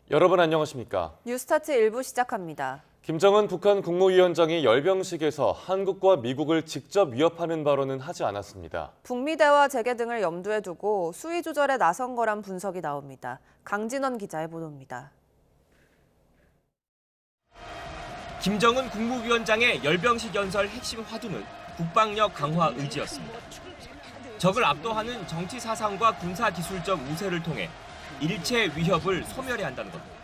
여러분 안녕하십니까? 뉴스타트 1부 시작합니다. 김정은 북한 국무위원장이 열병식에서 한국과 미국을 직접 위협하는 발언은 하지 않았습니다. 북미 대화 재개 등을 염두에 두고 수위 조절에 나선 거란 분석이 나옵니다. 강진원 기자의 보도입니다. 김정은 국무위원장의 열병식 연설 핵심 화두는 국방력 강화 의지였습니다. 적을 압도하는 정치 사상과 군사 기술적 우세를 통해 일체 위협을 소멸해야 한다는 겁니다.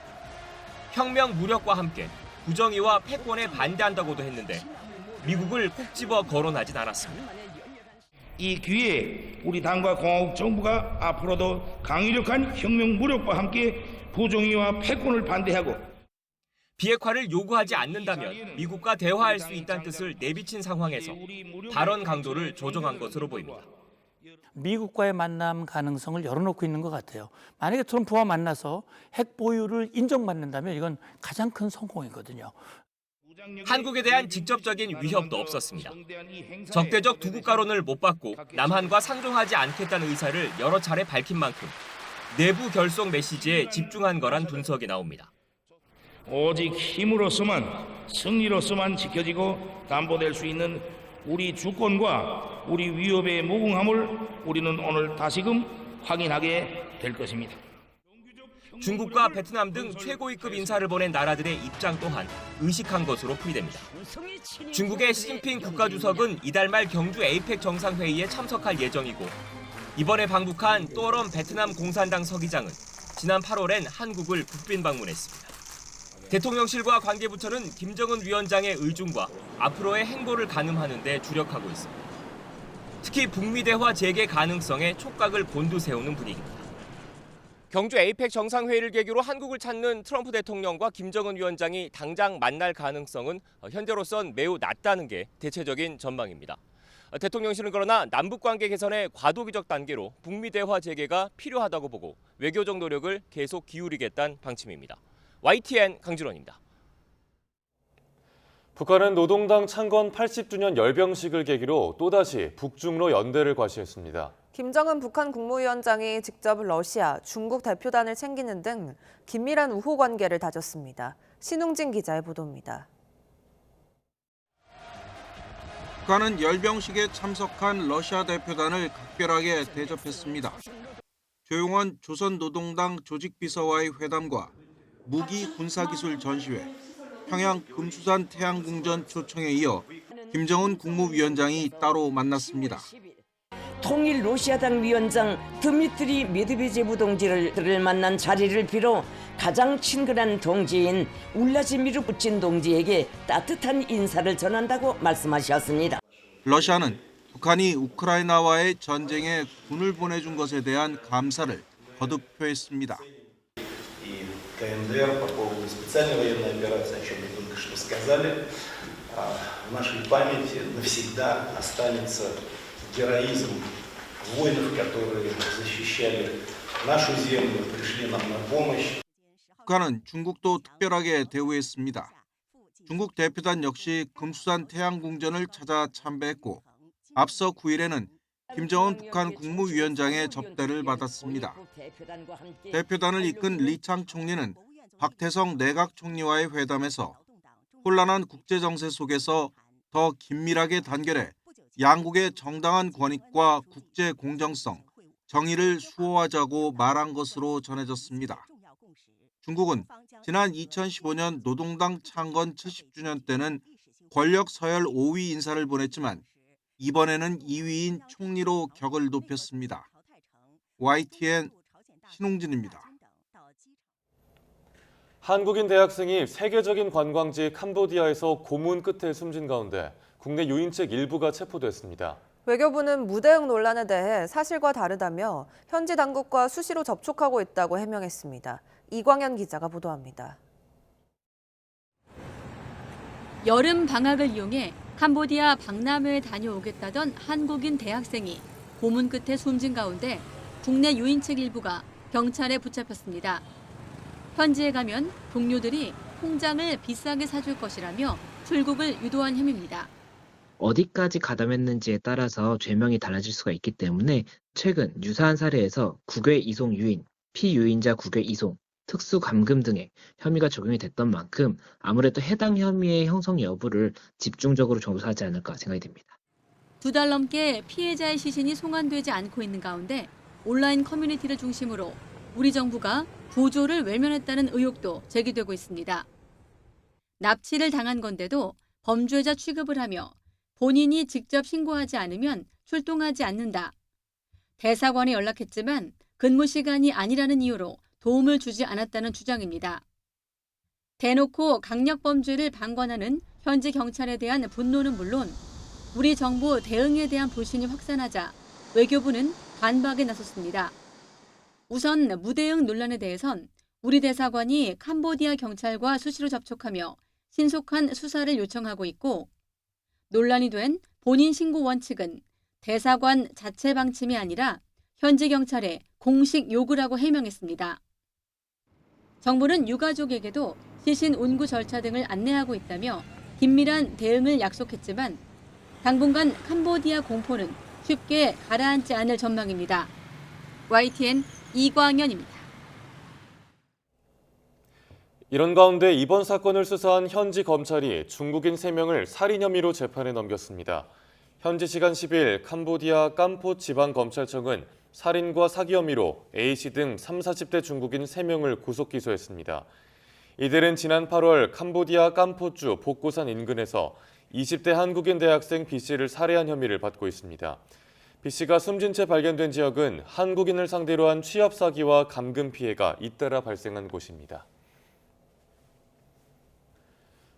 혁명 무력과 함께 부정의와 패권에 반대한다고도 했는데 미국을 콕 집어 거론하진 않았습니다. 이 기회에 우리 당과 공화국 정부가 앞으로도 강력한 혁명 무력과 함께 부정의와 패권을 반대하고 비핵화를 요구하지 않는다면 미국과 대화할 수 있다는 뜻을 내비친 상황에서 발언 강도를 조정한 것으로 보입니다. 미국과의 만남 가능성을 열어놓고 있는 것 같아요. 만약에 트럼프와 만나서 핵 보유를 인정받는다면 이건 가장 큰 성공이거든요. 한국에 대한 직접적인 위협도 없었습니다. 적대적 두 국가론을 못 받고 남한과 상종하지 않겠다는 의사를 여러 차례 밝힌 만큼 내부 결속 메시지에 집중한 거란 분석이 나옵니다. 오직 힘으로서만 승리로서만 지켜지고 담보될 수 있는 우리 주권과 우리 위협의 무궁함을 우리는 오늘 다시금 확인하게 될 것입니다. 중국과 베트남 등 최고위급 인사를 보낸 나라들의 입장 또한 의식한 것으로 풀이됩니다. 중국의 시진핑 국가주석은 이달 말 경주 에이펙 정상회의에 참석할 예정이고 이번에 방북한 또런 베트남 공산당 서기장은 지난 8월엔 한국을 국빈 방문했습니다. 대통령실과 관계부처는 김정은 위원장의 의중과 앞으로의 행보를 가늠하는 데 주력하고 있습니다. 특히 북미 대화 재개 가능성에 촉각을 곤두세우는 분위기입니다. 경주 에이펙 정상회의를 계기로 한국을 찾는 트럼프 대통령과 김정은 위원장이 당장 만날 가능성은 현재로선 매우 낮다는 게 대체적인 전망입니다. 대통령실은 그러나 남북관계 개선의 과도기적 단계로 북미 대화 재개가 필요하다고 보고 외교적 노력을 계속 기울이겠다는 방침입니다. YTN 강진원입니다. 북한은 노동당 창건 80주년 열병식을 계기로 또다시 북중로 연대를 과시했습니다. 김정은 북한 국무위원장이 직접 러시아, 중국 대표단을 챙기는 등 긴밀한 우호 관계를 다졌습니다. 신웅진 기자의 보도입니다. 북한은 열병식에 참석한 러시아 대표단을 각별하게 대접했습니다. 조용원 조선노동당 조직비서와의 회담과 무기 군사기술 전시회, 평양 금수산 태양궁전 초청에 이어 김정은 국무위원장이 따로 만났습니다. 통일 러시아당 위원장 드미트리 메드베제브 동지를 만난 자리를 빌어 가장 친근한 동지인 울라지미르 푸친 동지에게 따뜻한 인사를 전한다고 말씀하셨습니다. 러시아는 북한이 우크라이나와의 전쟁에 군을 보내준 것에 대한 감사를 거듭 표했습니다. КНДР по поводу специальной военной операции, о чем вы только что сказали, в нашей памяти навсегда останется героизм воинов, которые защищали нашу землю, пришли нам на помощь. 북한은 중국도 특별하게 대우했습니다. 중국 대표단 역시 금수산 태양궁전을 찾아 참배했고 앞서 9일에는 김정은 북한 국무위원장의 접대를 받았습니다. 대표단을 이끈 리창 총리는 박태성 내각 총리와의 회담에서 혼란한 국제정세 속에서 더 긴밀하게 단결해 양국의 정당한 권익과 국제 공정성, 정의를 수호하자고 말한 것으로 전해졌습니다. 중국은 지난 2015년 노동당 창건 70주년 때는 권력 서열 5위 인사를 보냈지만 이번에는 2위인 총리로 격을 높였습니다. YTN 신홍진입니다. 한국인 대학생이 세계적인 관광지 캄보디아에서 고문 끝에 숨진 가운데 국내 유인책 일부가 체포됐습니다. 외교부는 무대응 논란에 대해 사실과 다르다며 현지 당국과 수시로 접촉하고 있다고 해명했습니다. 이광현 기자가 보도합니다. 여름 방학을 이용해 캄보디아 박람회에 다녀오겠다던 한국인 대학생이 고문 끝에 숨진 가운데 국내 유인책 일부가 경찰에 붙잡혔습니다. 현지에 가면 동료들이 통장을 비싸게 사줄 것이라며 출국을 유도한 혐의입니다. 어디까지 가담했는지에 따라서 죄명이 달라질 수가 있기 때문에 최근 유사한 사례에서 국외 이송 유인, 피유인자 국외 이송, 특수감금 등의 혐의가 적용이 됐던 만큼 아무래도 해당 혐의의 형성 여부를 집중적으로 조사하지 않을까 생각이 됩니다. 2달 넘게 피해자의 시신이 송환되지 않고 있는 가운데 온라인 커뮤니티를 중심으로 우리 정부가 구조를 외면했다는 의혹도 제기되고 있습니다. 납치를 당한 건데도 범죄자 취급을 하며 본인이 직접 신고하지 않으면 출동하지 않는다. 대사관에 연락했지만 근무 시간이 아니라는 이유로 도움을 주지 않았다는 주장입니다. 대놓고 강력범죄를 방관하는 현지 경찰에 대한 분노는 물론 우리 정부 대응에 대한 불신이 확산하자 외교부는 반박에 나섰습니다. 우선 무대응 논란에 대해선 우리 대사관이 캄보디아 경찰과 수시로 접촉하며 신속한 수사를 요청하고 있고 논란이 된 본인 신고 원칙은 대사관 자체 방침이 아니라 현지 경찰의 공식 요구라고 해명했습니다. 정부는 유가족에게도 시신 운구 절차 등을 안내하고 있다며 긴밀한 대응을 약속했지만 당분간 캄보디아 공포는 쉽게 가라앉지 않을 전망입니다. YTN 이광현입니다. 이런 가운데 이번 사건을 수사한 현지 검찰이 중국인 3명을 살인 혐의로 재판에 넘겼습니다. 현지 시간 10일 캄보디아 캄포 지방검찰청은 살인과 사기 혐의로 A씨 등 30, 40대 중국인 3명을 구속 기소했습니다. 이들은 지난 8월 캄보디아 캄포주 복고산 인근에서 20대 한국인 대학생 B씨를 살해한 혐의를 받고 있습니다. B씨가 숨진 채 발견된 지역은 한국인을 상대로 한 취업 사기와 감금 피해가 잇따라 발생한 곳입니다.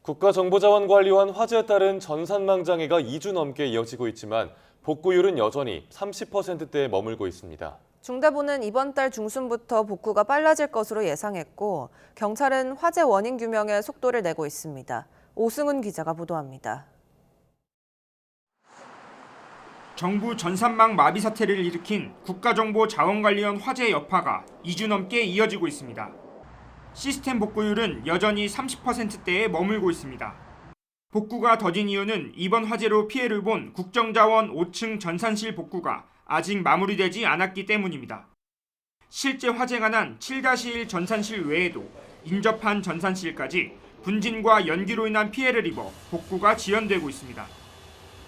국가정보자원관리원 화재에 따른 전산망장애가 2주 넘게 이어지고 있지만 복구율은 여전히 30%대에 머물고 있습니다. 중대본은 이번 달 중순부터 복구가 빨라질 것으로 예상했고 경찰은 화재 원인 규명에 속도를 내고 있습니다. 오승훈 기자가 보도합니다. 정부 전산망 마비 사태를 일으킨 국가정보자원관리원 화재 여파가 2주 넘게 이어지고 있습니다. 시스템 복구율은 여전히 30%대에 머물고 있습니다. 복구가 더딘 이유는 이번 화재로 피해를 본 국정자원 5층 전산실 복구가 아직 마무리되지 않았기 때문입니다. 실제 화재가 난 7-1 전산실 외에도 인접한 전산실까지 분진과 연기로 인한 피해를 입어 복구가 지연되고 있습니다.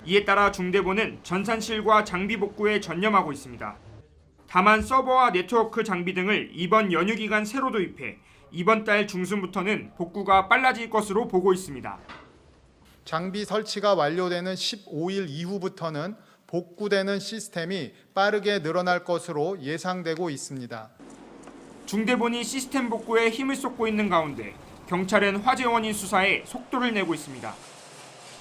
이에 따라 중대본은 전산실과 장비 복구에 전념하고 있습니다. 다만 서버와 네트워크 장비 등을 이번 연휴 기간 새로 도입해 이번 달 중순부터는 복구가 빨라질 것으로 보고 있습니다. 장비 설치가 완료되는 15일 이후부터는 복구되는 시스템이 빠르게 늘어날 것으로 예상되고 있습니다. 중대본이 시스템 복구에 힘을 쏟고 있는 가운데 경찰은 화재 원인 수사에 속도를 내고 있습니다.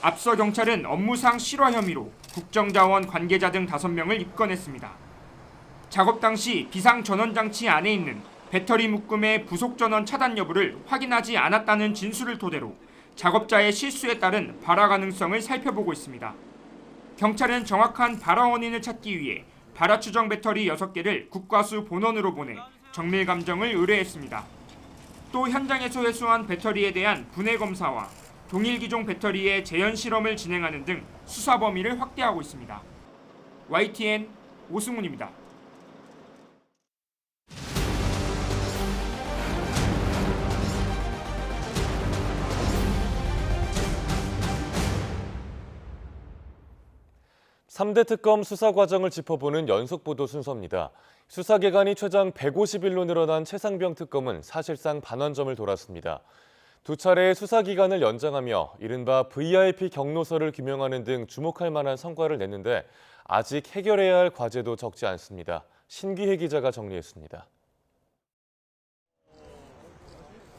앞서 경찰은 업무상 실화 혐의로 국정자원 관계자 등 5명을 입건했습니다. 작업 당시 비상전원장치 안에 있는 배터리 묶음의 부속전원 차단 여부를 확인하지 않았다는 진술을 토대로 작업자의 실수에 따른 발화 가능성을 살펴보고 있습니다. 경찰은 정확한 발화 원인을 찾기 위해 발화 추정 배터리 6개를 국과수 본원으로 보내 정밀 감정을 의뢰했습니다. 또 현장에서 회수한 배터리에 대한 분해 검사와 동일 기종 배터리의 재현 실험을 진행하는 등 수사 범위를 확대하고 있습니다. YTN 오승훈입니다. (3대) 특검 수사 과정을 짚어보는 연속보도 순서입니다. 수사 기간이 최장 150일로 늘어난 최상병 특검은 사실상 반환점을 돌았습니다. 2차례의 수사 기간을 연장하며 이른바 VIP 경로서를 규명하는 등 주목할 만한 성과를 냈는데 아직 해결해야 할 과제도 적지 않습니다. 신기혜 기자가 정리했습니다.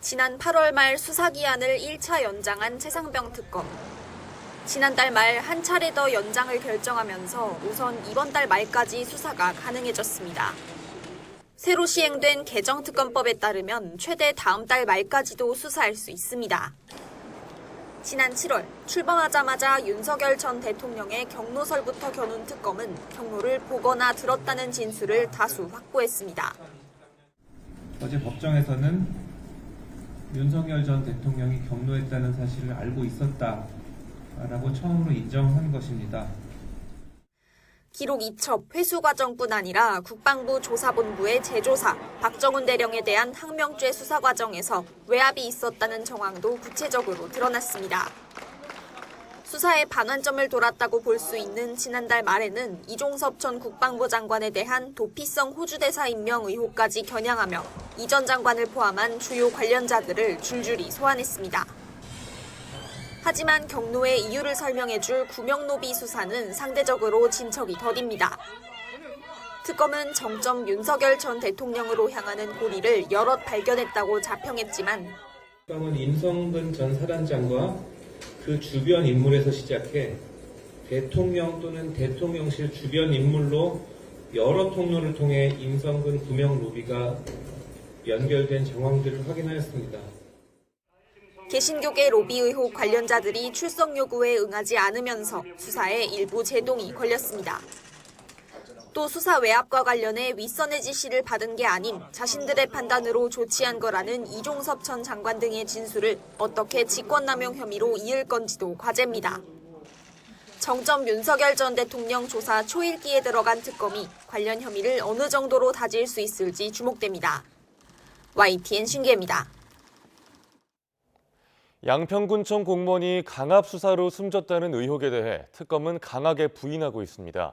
지난 8월 말 수사 기한을 1차 연장한 최상병 특검. 지난달 말 한 차례 더 연장을 결정하면서 우선 이번 달 말까지 수사가 가능해졌습니다. 새로 시행된 개정특검법에 따르면 최대 다음 달 말까지도 수사할 수 있습니다. 지난 7월 출범하자마자 윤석열 전 대통령의 경로설부터 겨눈 특검은 경로를 보거나 들었다는 진술을 다수 확보했습니다. 어제 법정에서는 윤석열 전 대통령이 경로했다는 사실을 알고 있었다라고 처음으로 인정한 것입니다. 기록 이첩, 회수 과정뿐 아니라 국방부 조사본부의 재조사, 박정훈 대령에 대한 항명죄 수사 과정에서 외압이 있었다는 정황도 구체적으로 드러났습니다. 수사에 반환점을 돌았다고 볼 수 있는 지난달 말에는 이종섭 전 국방부 장관에 대한 도피성 호주대사 임명 의혹까지 겨냥하며 이 전 장관을 포함한 주요 관련자들을 줄줄이 소환했습니다. 하지만 경로의 이유를 설명해줄 구명노비 수사는 상대적으로 진척이 더딥니다. 특검은 정점 윤석열 전 대통령으로 향하는 고리를 여럿 발견했다고 자평했지만 특검은 임성근 전 사단장과 그 주변 인물에서 시작해 대통령 또는 대통령실 주변 인물로 여러 통로를 통해 임성근 구명노비가 연결된 정황들을 확인하였습니다. 개신교계 로비 의혹 관련자들이 출석 요구에 응하지 않으면서 수사에 일부 제동이 걸렸습니다. 또 수사 외압과 관련해 윗선의 지시를 받은 게 아닌 자신들의 판단으로 조치한 거라는 이종섭 전 장관 등의 진술을 어떻게 직권남용 혐의로 이을 건지도 과제입니다. 정점 윤석열 전 대통령 조사 초일기에 들어간 특검이 관련 혐의를 어느 정도로 다질 수 있을지 주목됩니다. YTN 신기혜입니다. 양평군청 공무원이 강압 수사로 숨졌다는 의혹에 대해 특검은 강하게 부인하고 있습니다.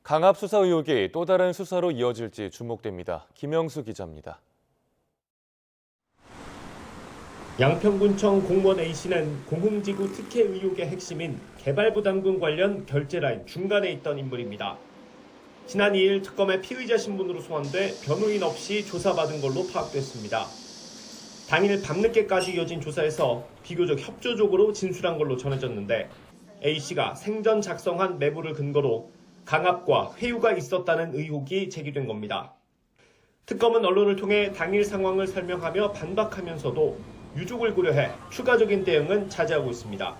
강압 수사 의혹이 또 다른 수사로 이어질지 주목됩니다. 김영수 기자입니다. 양평군청 공무원 A씨는 공흥지구 특혜 의혹의 핵심인 개발부담금 관련 결제라인 중간에 있던 인물입니다. 지난 2일 특검의 피의자 신분으로 소환돼 변호인 없이 조사받은 걸로 파악됐습니다. 당일 밤늦게까지 이어진 조사에서 비교적 협조적으로 진술한 걸로 전해졌는데 A씨가 생전 작성한 메모를 근거로 강압과 회유가 있었다는 의혹이 제기된 겁니다. 특검은 언론을 통해 당일 상황을 설명하며 반박하면서도 유족을 고려해 추가적인 대응은 자제하고 있습니다.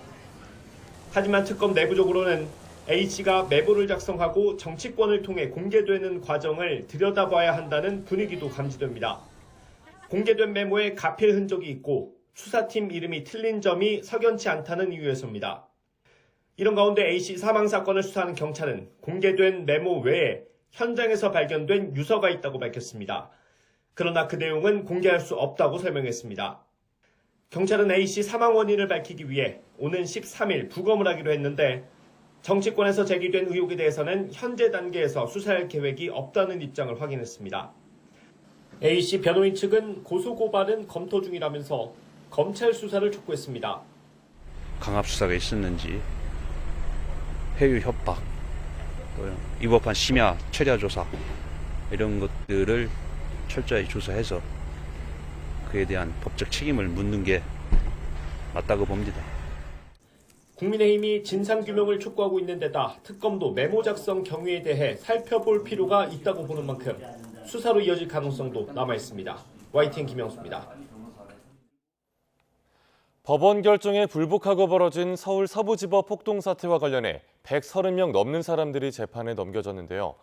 하지만 특검 내부적으로는 A씨가 메모를 작성하고 정치권을 통해 공개되는 과정을 들여다봐야 한다는 분위기도 감지됩니다. 공개된 메모에 가필 흔적이 있고 수사팀 이름이 틀린 점이 석연치 않다는 이유에서입니다. 이런 가운데 A씨 사망 사건을 수사하는 경찰은 공개된 메모 외에 현장에서 발견된 유서가 있다고 밝혔습니다. 그러나 그 내용은 공개할 수 없다고 설명했습니다. 경찰은 A씨 사망 원인을 밝히기 위해 오는 13일 부검을 하기로 했는데 정치권에서 제기된 의혹에 대해서는 현재 단계에서 수사할 계획이 없다는 입장을 확인했습니다. A씨 변호인 측은 고소고발은 검토 중이라면서 검찰 수사를 촉구했습니다. 강압 수사가 있었는지, 회유 협박, 위법한 심야 최자 조사 이런 것들을 철저히 조사해서 그에 대한 법적 책임을 묻는 게 맞다고 봅니다. 국민의힘이 진상규명을 촉구하고 있는 데다 특검도 메모 작성 경위에 대해 살펴볼 필요가 있다고 보는 만큼 수사로 이어질 가능성도 남아있습니다. YTN 김영수입니다. 법원 결정에 불복하고 벌어진 서울 서부지법 폭동 사태와 관련해 130명 넘는 사람들이 재판에 넘겨졌는데요.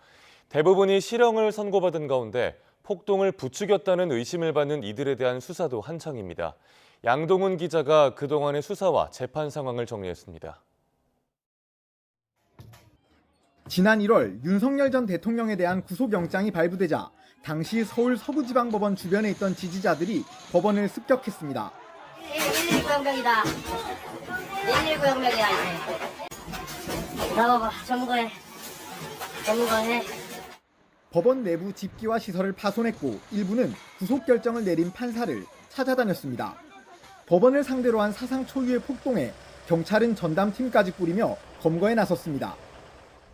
대부분이 실형을 선고받은 가운데 폭동을 부추겼다는 의심을 받는 이들에 대한 수사도 한창입니다. 양동훈 기자가 그동안의 수사와 재판 상황을 정리했습니다. 지난 1월 윤석열 전 대통령에 대한 구속영장이 발부되자 당시 서울 서부지방법원 주변에 있던 지지자들이 법원을 습격했습니다. 119 혁명이다. 119 혁명이야 이제. 나와봐. 전문가해. 법원 내부 집기와 시설을 파손했고 일부는 구속 결정을 내린 판사를 찾아다녔습니다. 법원을 상대로 한 사상 초유의 폭동에 경찰은 전담팀까지 꾸리며 검거에 나섰습니다.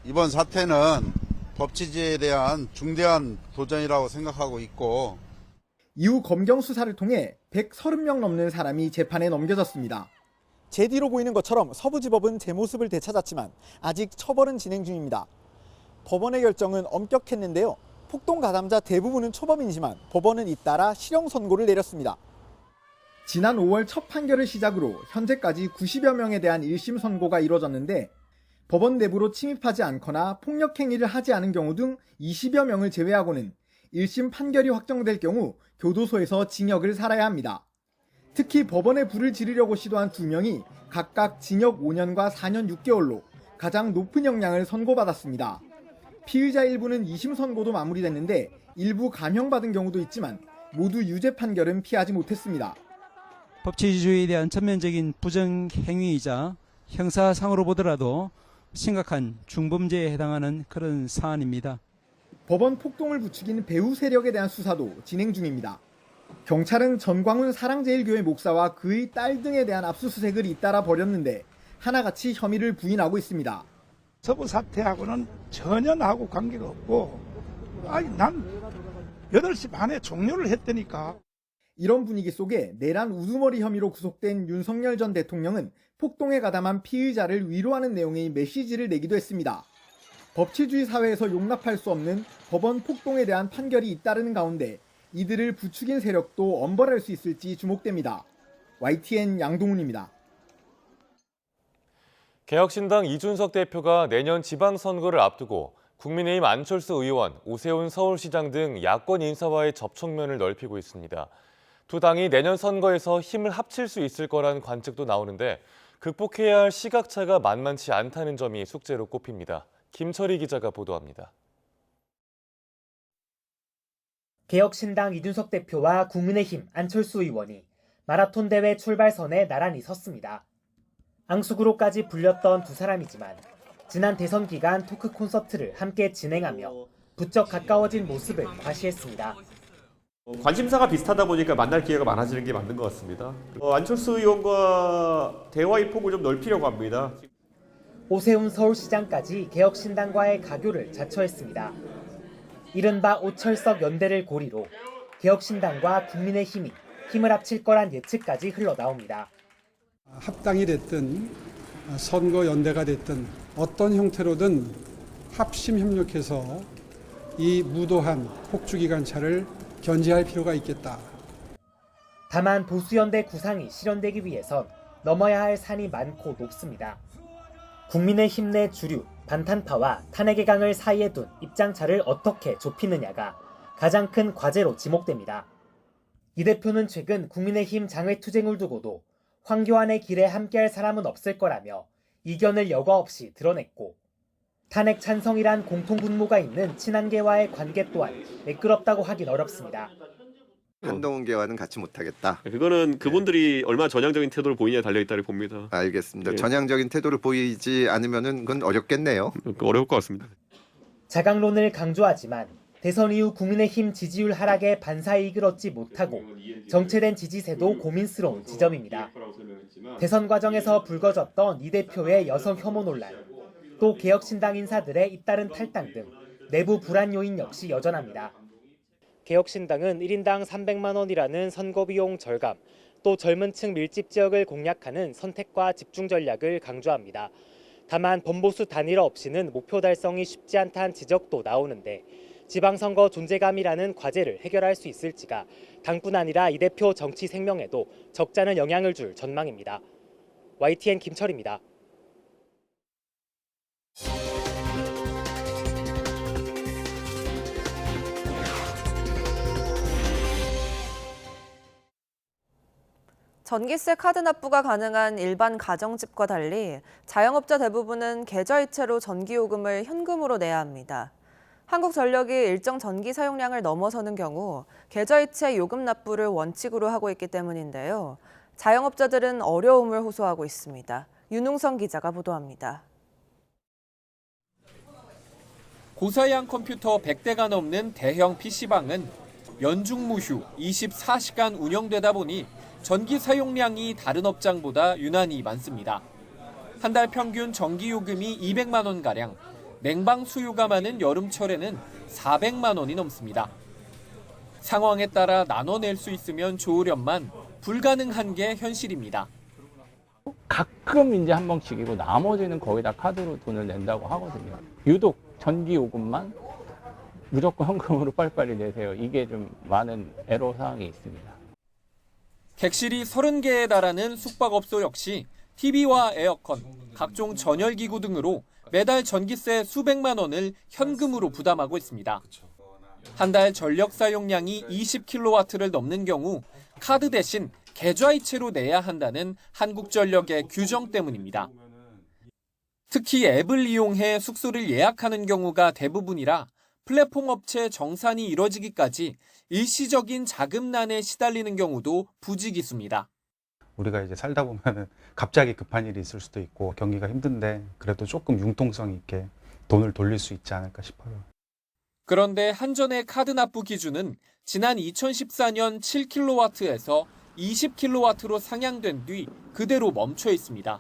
이번 사태는 법 취지에 대한 중대한 도전이라고 생각하고 있고 이후 검경 수사를 통해 130명 넘는 사람이 재판에 넘겨졌습니다. 제 뒤로 보이는 것처럼 서부지법은 제 모습을 되찾았지만 아직 처벌은 진행 중입니다. 법원의 결정은 엄격했는데요. 폭동 가담자 대부분은 초범이지만 법원은 잇따라 실형 선고를 내렸습니다. 지난 5월 첫 판결을 시작으로 현재까지 90여 명에 대한 1심 선고가 이뤄졌는데 법원 내부로 침입하지 않거나 폭력 행위를 하지 않은 경우 등 20여 명을 제외하고는 1심 판결이 확정될 경우 교도소에서 징역을 살아야 합니다. 특히 법원에 불을 지르려고 시도한 2명이 각각 징역 5년과 4년 6개월로 가장 높은 형량을 선고받았습니다. 피의자 일부는 2심 선고도 마무리됐는데 일부 감형받은 경우도 있지만 모두 유죄 판결은 피하지 못했습니다. 법치주의에 대한 전면적인 부정행위이자 형사상으로 보더라도 심각한 중범죄에 해당하는 그런 사안입니다. 법원 폭동을 부추긴 배후 세력에 대한 수사도 진행 중입니다. 경찰은 전광훈 사랑제일교회 목사와 그의 딸 등에 대한 압수수색을 잇따라 벌였는데 하나같이 혐의를 부인하고 있습니다. 서부 사태하고는 전혀 나하고 관계가 없고 난 8시 반에 종료를 했다니까. 이런 분위기 속에 내란 우두머리 혐의로 구속된 윤석열 전 대통령은 폭동에 가담한 피의자를 위로하는 내용의 메시지를 내기도 했습니다. 법치주의 사회에서 용납할 수 없는 법원 폭동에 대한 판결이 잇따르는 가운데 이들을 부추긴 세력도 엄벌할 수 있을지 주목됩니다. YTN 양동훈입니다. 개혁신당 이준석 대표가 내년 지방선거를 앞두고 국민의힘 안철수 의원, 오세훈 서울시장 등 야권 인사와의 접촉면을 넓히고 있습니다. 두 당이 내년 선거에서 힘을 합칠 수 있을 거란 관측도 나오는데 극복해야 할 시각차가 만만치 않다는 점이 숙제로 꼽힙니다. 김철희 기자가 보도합니다. 개혁신당 이준석 대표와 국민의힘 안철수 의원이 마라톤 대회 출발선에 나란히 섰습니다. 앙숙으로까지 불렸던 두 사람이지만 지난 대선 기간 토크 콘서트를 함께 진행하며 부쩍 가까워진 모습을 과시했습니다. 관심사가 비슷하다 보니까 만날 기회가 많아지는 게 맞는 것 같습니다. 안철수 의원과 대화의 폭을 좀 넓히려고 합니다. 오세훈 서울시장까지 개혁신당과의 가교를 자처했습니다. 이른바 오철석 연대를 고리로 개혁신당과 국민의힘이 힘을 합칠 거란 예측까지 흘러나옵니다. 합당이 됐든 선거연대가 됐든 어떤 형태로든 합심 협력해서 이 무도한 폭주기관차를 견제할 필요가 있겠다. 다만 보수연대 구상이 실현되기 위해선 넘어야 할 산이 많고 높습니다. 국민의힘 내 주류, 반탄파와 탄핵의 강을 사이에 둔 입장차를 어떻게 좁히느냐가 가장 큰 과제로 지목됩니다. 이 대표는 최근 국민의힘 장외투쟁을 두고도 황교안의 길에 함께할 사람은 없을 거라며 이견을 여과 없이 드러냈고 탄핵 찬성이란 공통분모가 있는 친한계와의 관계 또한 매끄럽다고 하긴 어렵습니다. 한동훈계와는 같이 못하겠다. 그거는 그분들이 얼마나 전향적인 태도를 보이냐에 달려있다고 봅니다. 알겠습니다. 전향적인 태도를 보이지 않으면 그건 어렵겠네요. 어려울 것 같습니다. 자강론을 강조하지만 대선 이후 국민의힘 지지율 하락에 반사이익을 얻지 못하고 정체된 지지세도 고민스러운 지점입니다. 대선 과정에서 불거졌던 이 대표의 여성 혐오 논란, 또 개혁신당 인사들의 잇따른 탈당 등 내부 불안 요인 역시 여전합니다. 개혁신당은 1인당 300만 원이라는 선거비용 절감, 또 젊은 층 밀집 지역을 공략하는 선택과 집중 전략을 강조합니다. 다만 범보수 단일화 없이는 목표 달성이 쉽지 않다는 지적도 나오는데 지방선거 존재감이라는 과제를 해결할 수 있을지가 당뿐 아니라 이 대표 정치 생명에도 적잖은 영향을 줄 전망입니다. YTN 김철입니다. 전기세 카드 납부가 가능한 일반 가정집과 달리 자영업자 대부분은 계좌이체로 전기요금을 현금으로 내야 합니다. 한국전력이 일정 전기 사용량을 넘어서는 경우 계좌이체 요금 납부를 원칙으로 하고 있기 때문인데요. 자영업자들은 어려움을 호소하고 있습니다. 윤웅성 기자가 보도합니다. 고사양 컴퓨터 100대가 넘는 대형 PC방은 연중무휴 24시간 운영되다 보니 전기 사용량이 다른 업장보다 유난히 많습니다. 한 달 평균 전기요금이 200만 원가량, 냉방 수요가 많은 여름철에는 400만 원이 넘습니다. 상황에 따라 나눠낼 수 있으면 좋으련만 불가능한 게 현실입니다. 가끔 이제 한 번씩이고 나머지는 거의 다 카드로 돈을 낸다고 하거든요. 유독 전기요금만 무조건 현금으로 빨리빨리 내세요. 이게 좀 많은 애로사항이 있습니다. 객실이 30개에 달하는 숙박업소 역시 TV와 에어컨, 각종 전열기구 등으로 매달 전기세 수백만 원을 현금으로 부담하고 있습니다. 한 달 전력 사용량이 20kW를 넘는 경우 카드 대신 계좌이체로 내야 한다는 한국전력의 규정 때문입니다. 특히 앱을 이용해 숙소를 예약하는 경우가 대부분이라 플랫폼 업체 정산이 이뤄지기까지 일시적인 자금난에 시달리는 경우도 부지기수입니다. 우리가 이제 살다 보면은 갑자기 급한 일이 있을 수도 있고 경기가 힘든데 그래도 조금 융통성 있게 돈을 돌릴 수 있지 않을까 싶어요. 그런데 한전의 카드 납부 기준은 지난 2014년 7kW에서 20kW로 상향된 뒤 그대로 멈춰 있습니다.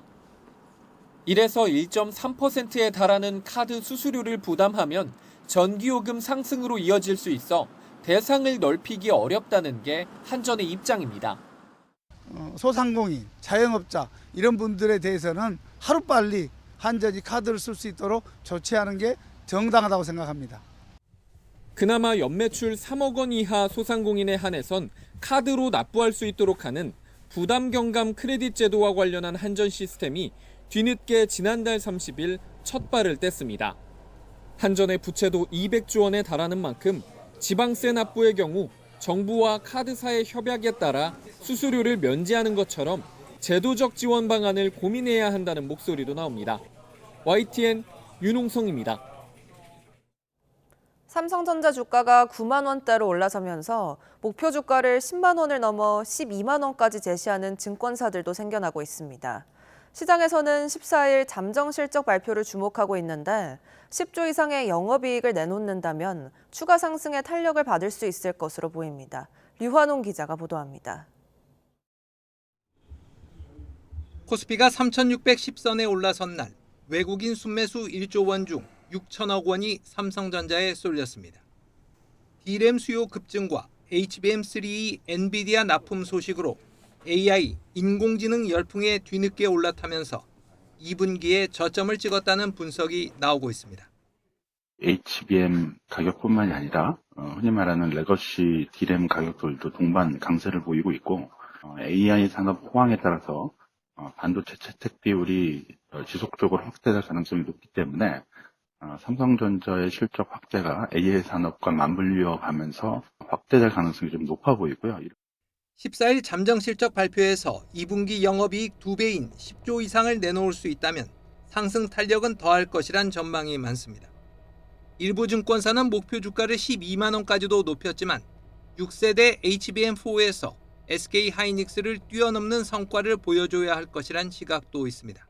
이래서 1.3%에 달하는 카드 수수료를 부담하면 전기요금 상승으로 이어질 수 있어 대상을 넓히기 어렵다는 게 한전의 입장입니다. 소상공인, 자영업자 이런 분들에 대해서는 하루빨리 한전이 카드를 쓸 수 있도록 조치하는 게 정당하다고 생각합니다. 그나마 연매출 3억 원 이하 소상공인에 한해선 카드로 납부할 수 있도록 하는 부담 경감 크레딧 제도와 관련한 한전 시스템이 뒤늦게 지난달 30일 첫 발을 뗐습니다. 한전의 부채도 200조 원에 달하는 만큼 지방세 납부의 경우 정부와 카드사의 협약에 따라 수수료를 면제하는 것처럼 제도적 지원 방안을 고민해야 한다는 목소리도 나옵니다. YTN 윤홍성입니다. 삼성전자 주가가 9만 원대로 올라서면서 목표 주가를 10만 원을 넘어 12만 원까지 제시하는 증권사들도 생겨나고 있습니다. 시장에서는 14일 잠정 실적 발표를 주목하고 있는데 10조 이상의 영업이익을 내놓는다면 추가 상승의 탄력을 받을 수 있을 것으로 보입니다. 류환홍 기자가 보도합니다. 코스피가 3,610선에 올라선 날 외국인 순매수 1조 원 중 6천억 원이 삼성전자에 쏠렸습니다. D램 수요 급증과 HBM3E 엔비디아 납품 소식으로 AI, 인공지능 열풍에 뒤늦게 올라타면서 2분기에 저점을 찍었다는 분석이 나오고 있습니다. HBM 가격뿐만이 아니라 흔히 말하는 레거시 D램 가격들도 동반 강세를 보이고 있고 AI 산업 호황에 따라서 반도체 채택 비율이 지속적으로 확대될 가능성이 높기 때문에 삼성전자의 실적 확대가 AI 산업과 맞물려 가면서 확대될 가능성이 좀 높아 보이고요. 14일 잠정 실적 발표에서 2분기 영업이익 2배인 10조 이상을 내놓을 수 있다면 상승 탄력은 더할 것이란 전망이 많습니다. 일부 증권사는 목표 주가를 12만 원까지도 높였지만 6세대 HBM4에서 SK 하이닉스를 뛰어넘는 성과를 보여줘야 할 것이란 시각도 있습니다.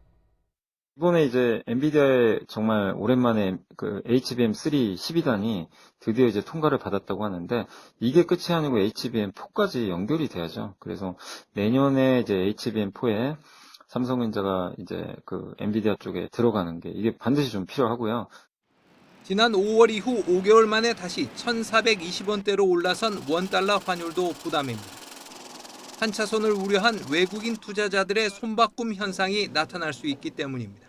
이번에 이제 엔비디아에 정말 오랜만에 그 HBM3 12단이 드디어 이제 통과를 받았다고 하는데 이게 끝이 아니고 HBM4까지 연결이 돼야죠. 그래서 내년에 이제 HBM4에 삼성전자가 이제 그 엔비디아 쪽에 들어가는 게 이게 반드시 좀 필요하고요. 지난 5월 이후 5개월 만에 다시 1,420원대로 올라선 원달러 환율도 부담입니다. 한 차선을 우려한 외국인 투자자들의 손바꿈 현상이 나타날 수 있기 때문입니다.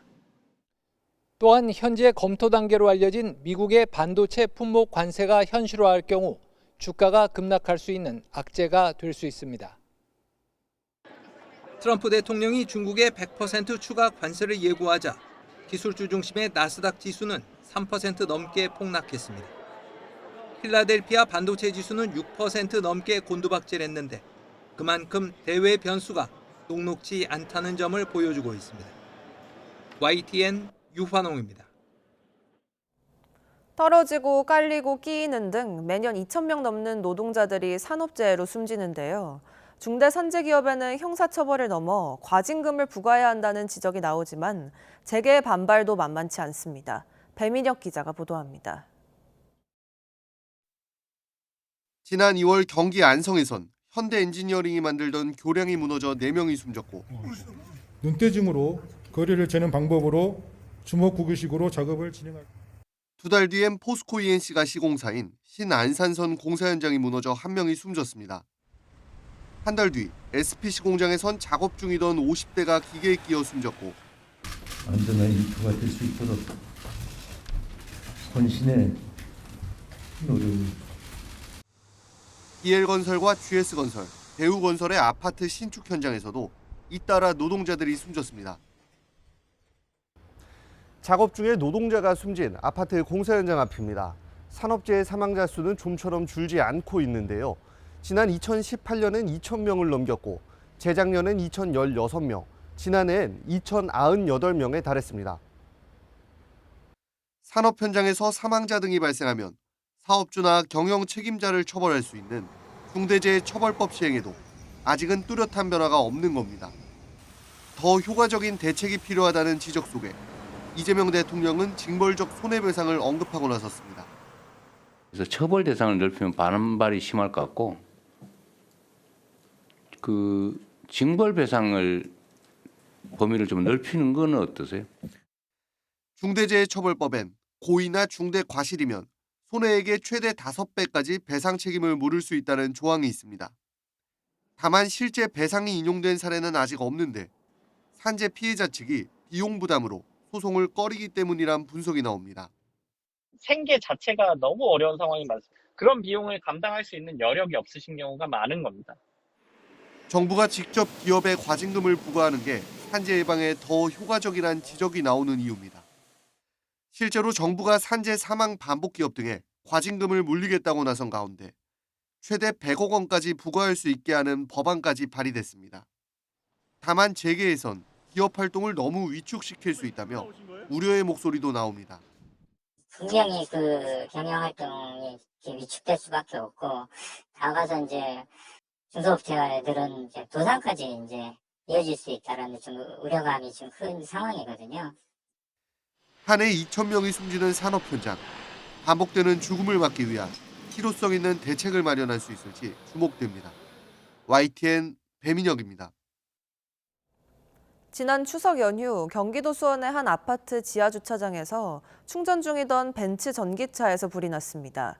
또한 현재 검토 단계로 알려진 미국의 반도체 품목 관세가 현실화할 경우 주가가 급락할 수 있는 악재가 될 수 있습니다. 트럼프 대통령이 중국의 100% 추가 관세를 예고하자 기술주 중심의 나스닥 지수는 3% 넘게 폭락했습니다. 필라델피아 반도체 지수는 6% 넘게 곤두박질했는데 그만큼 대외 변수가 녹록지 않다는 점을 보여주고 있습니다. YTN 유환홍입니다. 떨어지고 깔리고 끼이는 등 매년 2,000명 넘는 노동자들이 산업재해로 숨지는데요. 중대 산재기업에는 형사처벌을 넘어 과징금을 부과해야 한다는 지적이 나오지만 재계의 반발도 만만치 않습니다. 배민혁 기자가 보도합니다. 지난 2월 경기 안성에선 현대엔지니어링이 만들던 교량이 무너져 4명이 숨졌고 눈대중으로 거리를 재는 방법으로 주먹구구식으로 작업을 진행할 2달 뒤엔 포스코 ENC가 시공사인 신안산선 공사 현장이 무너져 1명이 숨졌습니다. 한 달 뒤 SPC 공장에선 작업 중이던 50대가 기계에 끼어 숨졌고 안전한 일터가 될 수 있도록 혼신의 노력을 DL건설과 GS건설, 대우건설의 아파트 신축 현장에서도 잇따라 노동자들이 숨졌습니다. 작업 중에 노동자가 숨진 아파트 공사 현장 앞입니다. 산업재해 사망자 수는 좀처럼 줄지 않고 있는데요. 지난 2018년엔 2,000명을 넘겼고 재작년엔 2,016명, 지난해엔 2,098명에 달했습니다. 산업 현장에서 사망자 등이 발생하면 사업주나 경영 책임자를 처벌할 수 있는 중대재해처벌법 시행에도 아직은 뚜렷한 변화가 없는 겁니다. 더 효과적인 대책이 필요하다는 지적 속에 이재명 대통령은 징벌적 손해배상을 언급하고 나섰습니다. 그래서 처벌 대상을 넓히면 반발이 심할 것 같고 그 징벌 배상을 범위를 좀 넓히는 건 어떠세요? 중대재해처벌법엔 고의나 중대 과실이면 손해액의 최대 5배까지 배상 책임을 물을 수 있다는 조항이 있습니다. 다만 실제 배상이 인용된 사례는 아직 없는데 산재 피해자 측이 비용 부담으로 소송을 꺼리기 때문이란 분석이 나옵니다. 생계 자체가 너무 어려운 상황이 많습니다. 그런 비용을 감당할 수 있는 여력이 없으신 경우가 많은 겁니다. 정부가 직접 기업에 과징금을 부과하는 게 산재 예방에 더 효과적이란 지적이 나오는 이유입니다. 실제로 정부가 산재 사망 반복 기업 등에 과징금을 물리겠다고 나선 가운데 최대 100억 원까지 부과할 수 있게 하는 법안까지 발의됐습니다. 다만 재계에선 기업 활동을 너무 위축시킬 수 있다며 우려의 목소리도 나옵니다. 분명히 그 경영 활동이 위축될 수밖에 없고 나아가서 이제 중소업체들은 이제 도산까지 이제 이어질 수 있다라는 좀 우려감이 좀 큰 상황이거든요. 한 해 2,000명이 숨지는 산업 현장, 반복되는 죽음을 막기 위한 실효성 있는 대책을 마련할 수 있을지 주목됩니다. YTN 배민혁입니다. 지난 추석 연휴 경기도 수원의 한 아파트 지하 주차장에서 충전 중이던 벤츠 전기차에서 불이 났습니다.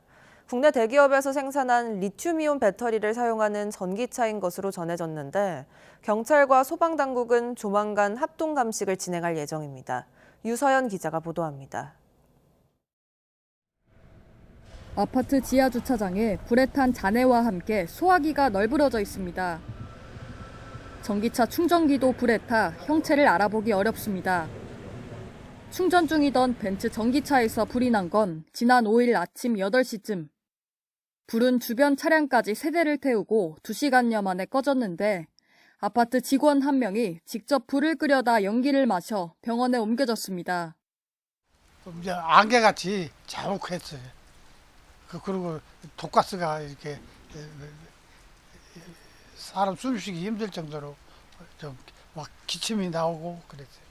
국내 대기업에서 생산한 리튬이온 배터리를 사용하는 전기차인 것으로 전해졌는데 경찰과 소방당국은 조만간 합동 감식을 진행할 예정입니다. 유서연 기자가 보도합니다. 아파트 지하 주차장에 불에 탄 잔해와 함께 소화기가 널브러져 있습니다. 전기차 충전기도 불에 타 형체를 알아보기 어렵습니다. 충전 중이던 벤츠 전기차에서 불이 난 건 지난 5일 아침 8시쯤. 불은 주변 차량까지 3대를 태우고 2시간여 만에 꺼졌는데 아파트 직원 한 명이 직접 불을 끄려다 연기를 마셔 병원에 옮겨졌습니다. 이제 안개같이 자욱했어요. 그리고 독가스가 이렇게 사람 숨쉬기 힘들 정도로 좀 막 기침이 나오고 그랬어요.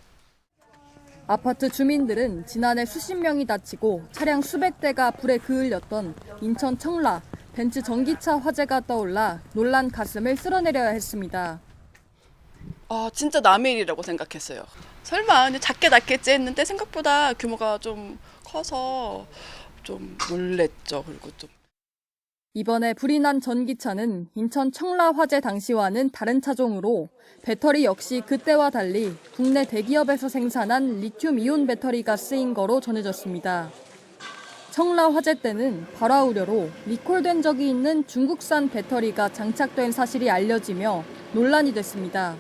아파트 주민들은 지난해 수십 명이 다치고 차량 수백 대가 불에 그을렸던 인천 청라 벤츠 전기차 화재가 떠올라 놀란 가슴을 쓸어내려야 했습니다. 진짜 남의 일이라고 생각했어요. 설마 그냥 작게 났겠지 했는데 생각보다 규모가 좀 커서 좀 놀랬죠. 그리고 좀. 이번에 불이 난 전기차는 인천 청라 화재 당시와는 다른 차종으로 배터리 역시 그때와 달리 국내 대기업에서 생산한 리튬이온 배터리가 쓰인 거로 전해졌습니다. 청라 화재 때는 발화 우려로 리콜된 적이 있는 중국산 배터리가 장착된 사실이 알려지며 논란이 됐습니다.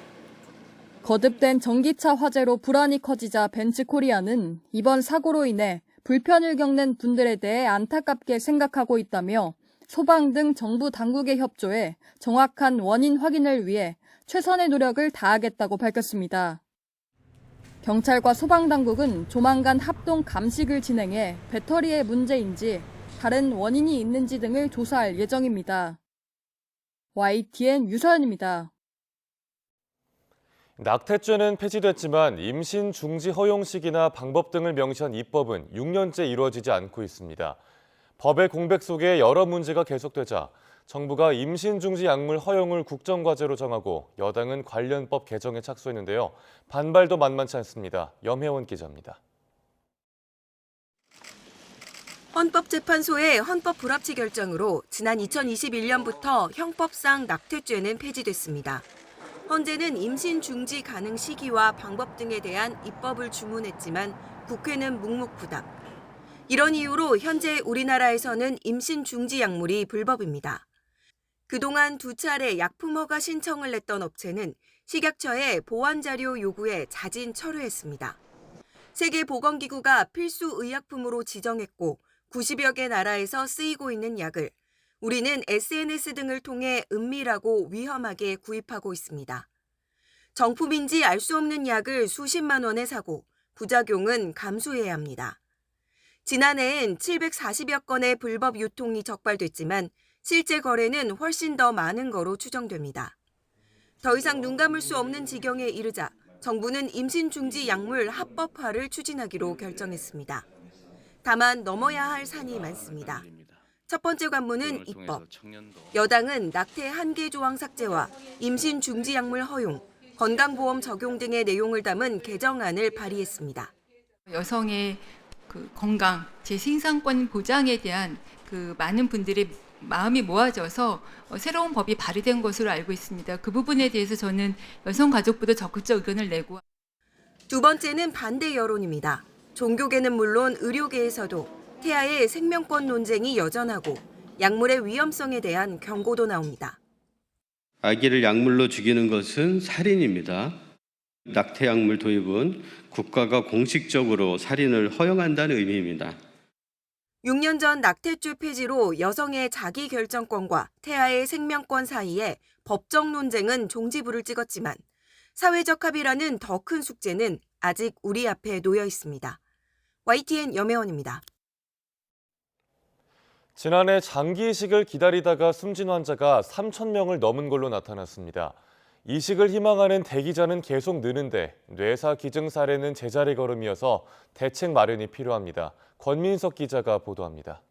거듭된 전기차 화재로 불안이 커지자 벤츠코리아는 이번 사고로 인해 불편을 겪는 분들에 대해 안타깝게 생각하고 있다며 소방 등 정부 당국의 협조에 정확한 원인 확인을 위해 최선의 노력을 다하겠다고 밝혔습니다. 경찰과 소방당국은 조만간 합동 감식을 진행해 배터리의 문제인지 다른 원인이 있는지 등을 조사할 예정입니다. YTN 유서연입니다. 낙태죄는 폐지됐지만 임신 중지 허용 시기나 방법 등을 명시한 입법은 6년째 이루어지지 않고 있습니다. 법의 공백 속에 여러 문제가 계속되자 정부가 임신 중지 약물 허용을 국정과제로 정하고 여당은 관련 법 개정에 착수했는데요. 반발도 만만치 않습니다. 염혜원 기자입니다. 헌법재판소의 헌법 불합치 결정으로 지난 2021년부터 형법상 낙태죄는 폐지됐습니다. 헌재는 임신 중지 가능 시기와 방법 등에 대한 입법을 주문했지만 국회는 묵묵부답. 이런 이유로 현재 우리나라에서는 임신 중지 약물이 불법입니다. 그동안 2차례 약품 허가 신청을 냈던 업체는 식약처에 보완 자료 요구에 자진 철회했습니다. 세계보건기구가 필수 의약품으로 지정했고 90여 개 나라에서 쓰이고 있는 약을 우리는 SNS 등을 통해 은밀하고 위험하게 구입하고 있습니다. 정품인지 알 수 없는 약을 수십만 원에 사고 부작용은 감수해야 합니다. 지난해엔 740여 건의 불법 유통이 적발됐지만 실제 거래는 훨씬 더 많은 거로 추정됩니다. 더 이상 눈 감을 수 없는 지경에 이르자 정부는 임신 중지 약물 합법화를 추진하기로 결정했습니다. 다만 넘어야 할 산이 많습니다. 첫 번째 관문은 입법. 여당은 낙태 한계 조항 삭제와 임신 중지 약물 허용, 건강보험 적용 등의 내용을 담은 개정안을 발의했습니다. 여성의 건강, 제 생산권 보장에 대한 많은 분들의 마음이 모아져서 새로운 법이 발의된 것으로 알고 있습니다. 그 부분에 대해서 저는 여성가족부도 적극적 의견을 내고. 두 번째는 반대 여론입니다. 종교계는 물론 의료계에서도 태아의 생명권 논쟁이 여전하고 약물의 위험성에 대한 경고도 나옵니다. 아기를 약물로 죽이는 것은 살인입니다. 낙태약물 도입은 국가가 공식적으로 살인을 허용한다는 의미입니다. 6년 전 낙태죄 폐지로 여성의 자기결정권과 태아의 생명권 사이에 법적 논쟁은 종지부를 찍었지만 사회적 합의라는 더 큰 숙제는 아직 우리 앞에 놓여 있습니다. YTN 염혜원입니다. 지난해 장기 이식을 기다리다가 숨진 환자가 3,000명을 넘은 걸로 나타났습니다. 이식을 희망하는 대기자는 계속 느는데 뇌사 기증 사례는 제자리 걸음이어서 대책 마련이 필요합니다. 권민석 기자가 보도합니다.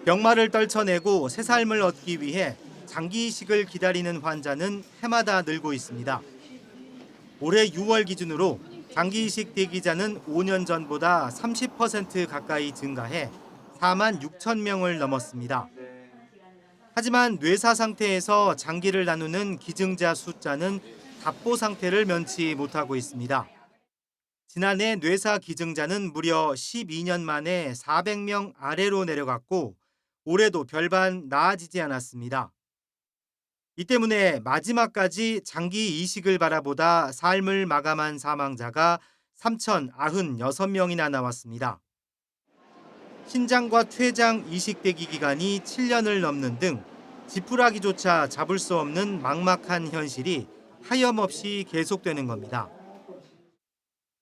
병마를 떨쳐내고 새 삶을 얻기 위해 장기 이식을 기다리는 환자는 해마다 늘고 있습니다. 올해 6월 기준으로 장기 이식 대기자는 5년 전보다 30% 가까이 증가해 4만 6천 명을 넘었습니다. 하지만 뇌사 상태에서 장기를 나누는 기증자 숫자는 답보 상태를 면치 못하고 있습니다. 지난해 뇌사 기증자는 무려 12년 만에 400명 아래로 내려갔고 올해도 별반 나아지지 않았습니다. 이 때문에 마지막까지 장기 이식을 바라보다 삶을 마감한 사망자가 3,096명이나 나왔습니다. 신장과 췌장 이식 대기 기간이 7년을 넘는 등 지푸라기조차 잡을 수 없는 막막한 현실이 하염없이 계속되는 겁니다.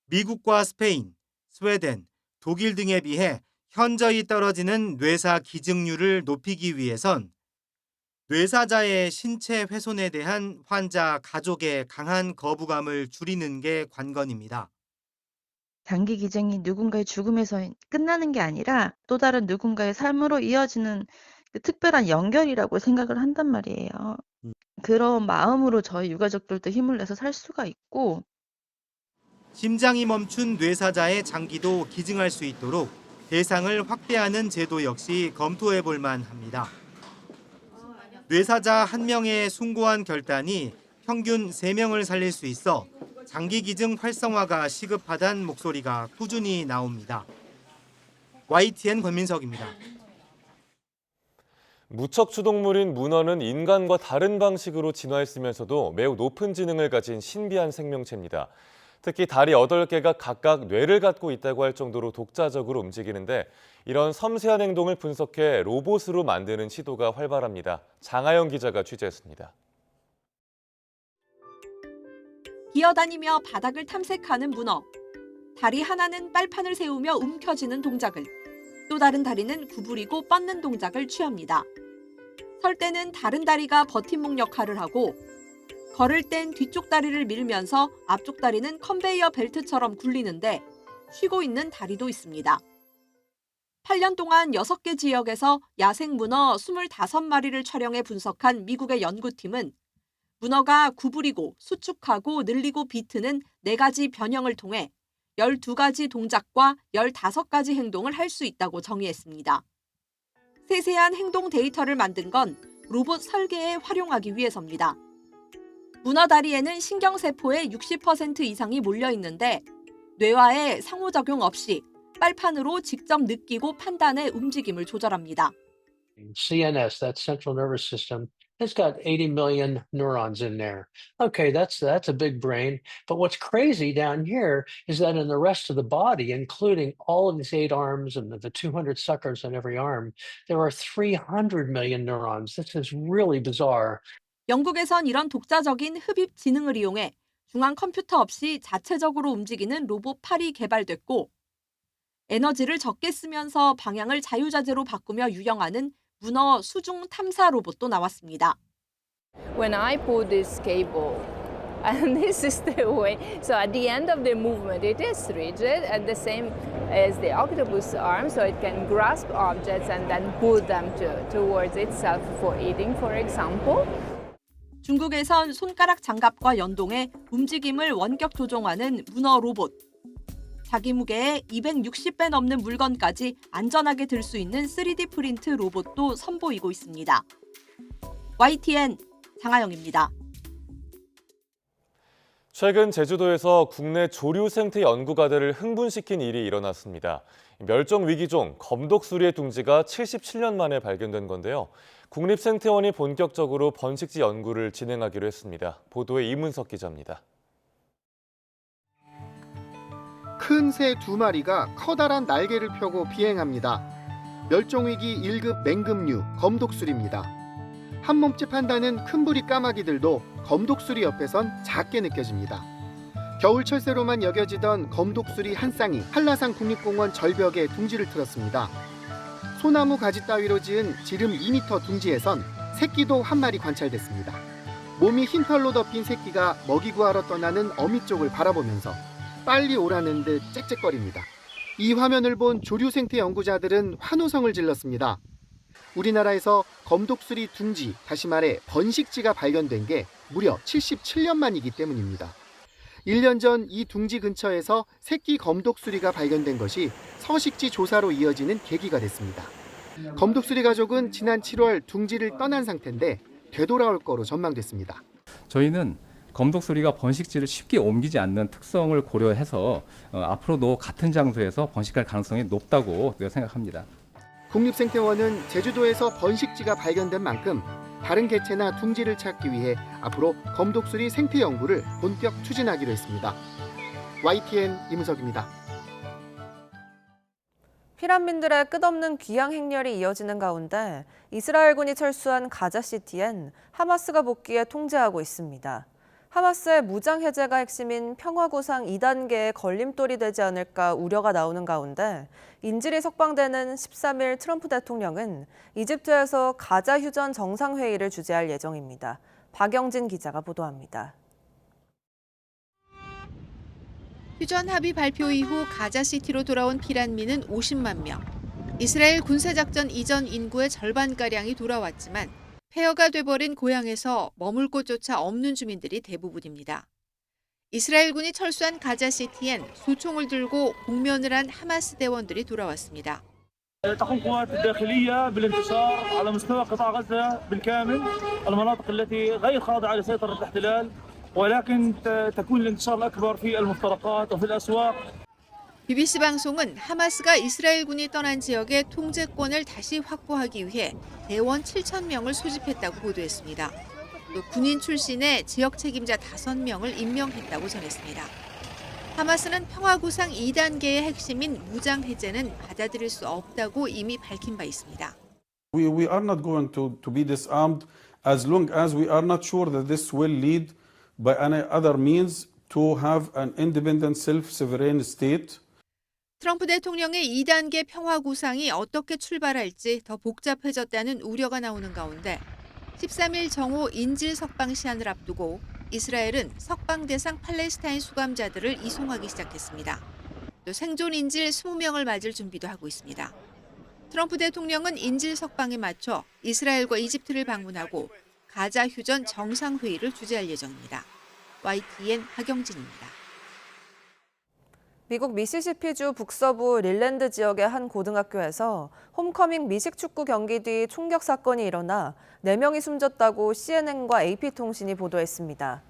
미국과 스페인, 스웨덴, 독일 등에 비해 현저히 떨어지는 뇌사 기증률을 높이기 위해선 뇌사자의 신체 훼손에 대한 환자 가족의 강한 거부감을 줄이는 게 관건입니다. 장기 기증이 누군가의 죽음에서 끝나는 게 아니라 또 다른 누군가의 삶으로 이어지는 특별한 연결이라고 생각을 한단 말이에요. 그런 마음으로 저희 유가족들도 힘을 내서 살 수가 있고. 심장이 멈춘 뇌사자의 장기도 기증할 수 있도록 대상을 확대하는 제도 역시 검토해 볼 만합니다. 뇌사자 1명의 숭고한 결단이 평균 3명을 살릴 수 있어 장기 기증 활성화가 시급하다는 목소리가 꾸준히 나옵니다. YTN 권민석입니다. 무척 추동물인 문어는 인간과 다른 방식으로 진화했으면서도 매우 높은 지능을 가진 신비한 생명체입니다. 특히 다리 8개가 각각 뇌를 갖고 있다고 할 정도로 독자적으로 움직이는데 이런 섬세한 행동을 분석해 로봇으로 만드는 시도가 활발합니다. 장하영 기자가 취재했습니다. 기어다니며 바닥을 탐색하는 문어. 다리 하나는 빨판을 세우며 움켜쥐는 동작을, 또 다른 다리는 구부리고 뻗는 동작을 취합니다. 설 때는 다른 다리가 버팀목 역할을 하고 걸을 땐 뒤쪽 다리를 밀면서 앞쪽 다리는 컨베이어 벨트처럼 굴리는데 쉬고 있는 다리도 있습니다. 8년 동안 6개 지역에서 야생 문어 25마리를 촬영해 분석한 미국의 연구팀은 문어가 구부리고 수축하고 늘리고 비트는 4가지 변형을 통해 12가지 동작과 15가지 행동을 할 수 있다고 정의했습니다. 세세한 행동 데이터를 만든 건 로봇 설계에 활용하기 위해서입니다. 문어 다리에는 신경세포의 60% 이상이 몰려 있는데 뇌와의 상호작용 없이 빨판으로 직접 느끼고 판단해 움직임을 조절합니다. CNS, that central nervous system, has got 80 million neurons in there. Okay, that's a big brain. But what's crazy down here is that in the rest of the body, including all of these 8 arms and the 200 suckers on every arm, there are 300 million neurons. This is really bizarre. 영국에선 이런 독자적인 흡입 지능을 이용해 중앙 컴퓨터 없이 자체적으로 움직이는 로봇 팔이 개발됐고 에너지를 적게 쓰면서 방향을 자유자재로 바꾸며 유영하는 문어 수중 탐사 로봇도 나왔습니다. When I pull this cable, and this is the way, so at the end of the movement it is rigid and the same as the octopus arm, so it can grasp objects and then pull them towards itself for eating, for example. 중국에선 손가락 장갑과 연동해 움직임을 원격 조종하는 문어 로봇. 자기 무게에 260배 넘는 물건까지 안전하게 들 수 있는 3D 프린트 로봇도 선보이고 있습니다. YTN 장하영입니다. 최근 제주도에서 국내 조류 생태 연구가들을 흥분시킨 일이 일어났습니다. 멸종 위기종 검독수리의 둥지가 77년 만에 발견된 건데요. 국립생태원이 본격적으로 번식지 연구를 진행하기로 했습니다. 보도에 이문석 기자입니다. 큰 새 2마리가 커다란 날개를 펴고 비행합니다. 멸종위기 1급 맹금류 검독수리입니다. 한 몸집 한다는 큰부리 까마귀들도 검독수리 옆에선 작게 느껴집니다. 겨울 철새로만 여겨지던 검독수리 한 쌍이 한라산 국립공원 절벽에 둥지를 틀었습니다. 소나무 가지 따위로 지은 지름 2m 둥지에선 새끼도 한 마리 관찰됐습니다. 몸이 흰 털로 덮인 새끼가 먹이 구하러 떠나는 어미 쪽을 바라보면서 빨리 오라는 듯 짹짹거립니다. 이 화면을 본 조류생태 연구자들은 환호성을 질렀습니다. 우리나라에서 검독수리 둥지, 다시 말해 번식지가 발견된 게 무려 77년 만이기 때문입니다. 1년 전 이 둥지 근처에서 새끼 검독수리가 발견된 것이 서식지 조사로 이어지는 계기가 됐습니다. 검독수리 가족은 지난 7월 둥지를 떠난 상태인데 되돌아올 거로 전망됐습니다. 저희는 검독수리가 번식지를 쉽게 옮기지 않는 특성을 고려해서 앞으로도 같은 장소에서 번식할 가능성이 높다고 생각합니다. 국립생태원은 제주도에서 번식지가 발견된 만큼 다른 개체나 둥지를 찾기 위해 앞으로 검독수리 생태 연구를 본격 추진하기로 했습니다. YTN 이문석입니다. 피난민들의 끝없는 귀양 행렬이 이어지는 가운데 이스라엘군이 철수한 가자시티엔 하마스가 복귀해 통제하고 있습니다. 하마스의 무장 해제가 핵심인 평화구상 2단계의 걸림돌이 되지 않을까 우려가 나오는 가운데 인질이 석방되는 13일 트럼프 대통령은 이집트에서 가자 휴전 정상회의를 주재할 예정입니다. 박영진 기자가 보도합니다. 휴전 합의 발표 이후 가자시티로 돌아온 피난민은 50만 명. 이스라엘 군사작전 이전 인구의 절반가량이 돌아왔지만 폐허가 돼버린 고향에서 머물 곳조차 없는 주민들이 대부분입니다. 이스라엘군이 철수한 가자시티엔 소총을 들고 공면을 한 하마스 대원들이 돌아왔습니다. تقوم القوات الداخلية بالانتصار على مستوى قطاع غزة بالكامل المناطق التي غير خاضعة لسيطرة الاحتلال ولكن تكون الانتصار الأكبر في المفترقات وفي الأسواق. BBC 방송은 하마스가 이스라엘군이 떠난 지역의 통제권을 다시 확보하기 위해 대원 7,000명을 소집했다고 보도했습니다. 또 군인 출신의 지역 책임자 5명을 임명했다고 전했습니다. 하마스는 평화구상 2단계의 핵심인 무장 해제는 받아들일 수 없다고 이미 밝힌 바 있습니다. We are not going to be disarmed as long as we are not sure that this will lead by any other means to have an independent self-sovereign state. 트럼프 대통령의 2단계 평화 구상이 어떻게 출발할지 더 복잡해졌다는 우려가 나오는 가운데 13일 정오 인질 석방 시한을 앞두고 이스라엘은 석방 대상 팔레스타인 수감자들을 이송하기 시작했습니다. 또 생존 인질 20명을 맞을 준비도 하고 있습니다. 트럼프 대통령은 인질 석방에 맞춰 이스라엘과 이집트를 방문하고 가자 휴전 정상회의를 주재할 예정입니다. YTN 박영진입니다. 미국 미시시피주 북서부 릴랜드 지역의 한 고등학교에서 홈커밍 미식축구 경기 뒤 총격 사건이 일어나 4명이 숨졌다고 CNN과 AP통신이 보도했습니다.